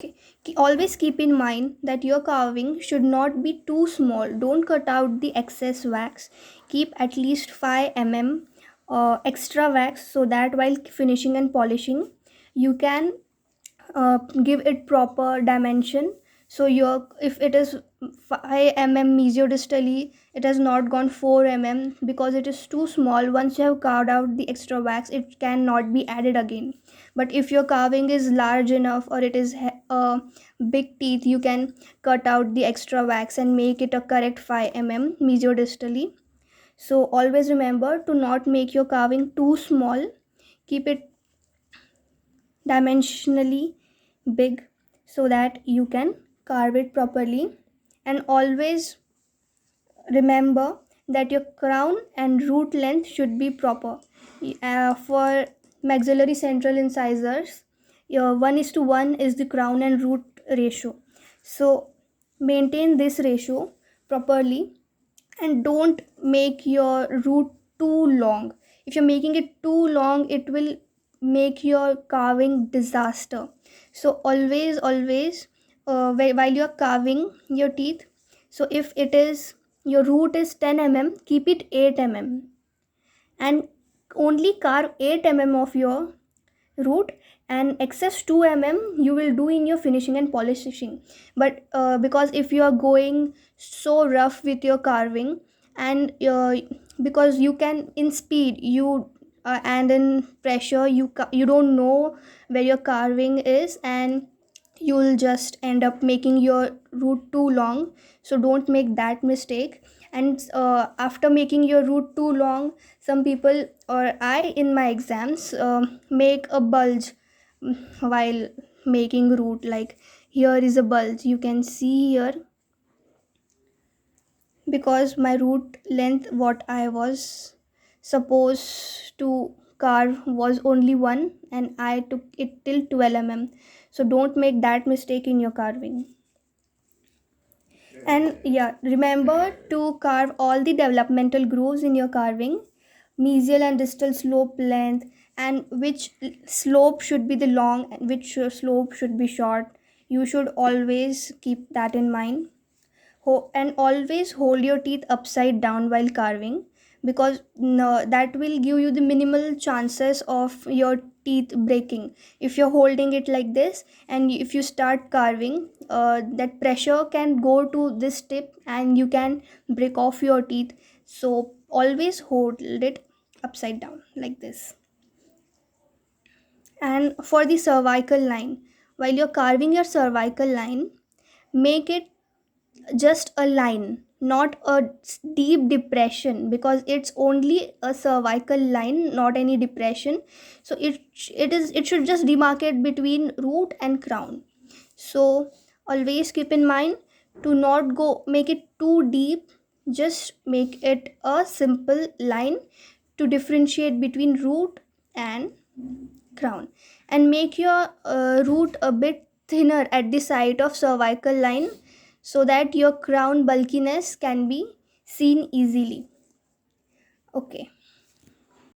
Okay. Always keep in mind that your carving should not be too small. Don't cut out the excess wax. Keep at least 5 mm extra wax so that while finishing and polishing, you can give it proper dimension. So your, if it is 5 mm mesiodistally, it has not gone 4 mm because it is too small. Once you have carved out the extra wax, it cannot be added again. But if your carving is large enough, or it is a big teeth, you can cut out the extra wax and make it a correct 5 mm mesiodistally. So always remember to not make your carving too small. Keep it dimensionally big so that you can carve it properly. And always remember that your crown and root length should be proper. For maxillary central incisors, your 1:1 is the crown and root ratio. So maintain this ratio properly, and don't make your root too long. If you're making it too long, it will make your carving disaster. So always while you're carving your teeth, so if it is, your root is 10 mm, keep it 8 mm, and only carve 8 mm of your root, and excess 2 mm you will do in your finishing and polishing. But because if you are going so rough with your carving, and because you can in speed, you and in pressure, you don't know where your carving is, and you'll just end up making your root too long. So don't make that mistake. And after making your root too long, some people, or I in my exams, make a bulge while making root. Like, here is a bulge, you can see here, because my root length what I was supposed to carve was only 1, and I took it till 12 mm. So don't make that mistake in your carving. And yeah, remember to carve all the developmental grooves in your carving, mesial and distal slope length, and which slope should be the long and which slope should be short. You should always keep that in mind. And always hold your teeth upside down while carving, because no, that will give you the minimal chances of your teeth breaking. If you're holding it like this, and if you start carving, that pressure can go to this tip and you can break off your teeth. So always hold it upside down like this. And for the cervical line, while you're carving your cervical line, make it just a line, not a deep depression, because it's only a cervical line, not any depression. So it should just demarcate between root and crown. So always keep in mind to not go make it too deep. Just make it a simple line to differentiate between root and crown. And make your root a bit thinner at the side of cervical line, so that your crown bulkiness can be seen easily. Okay.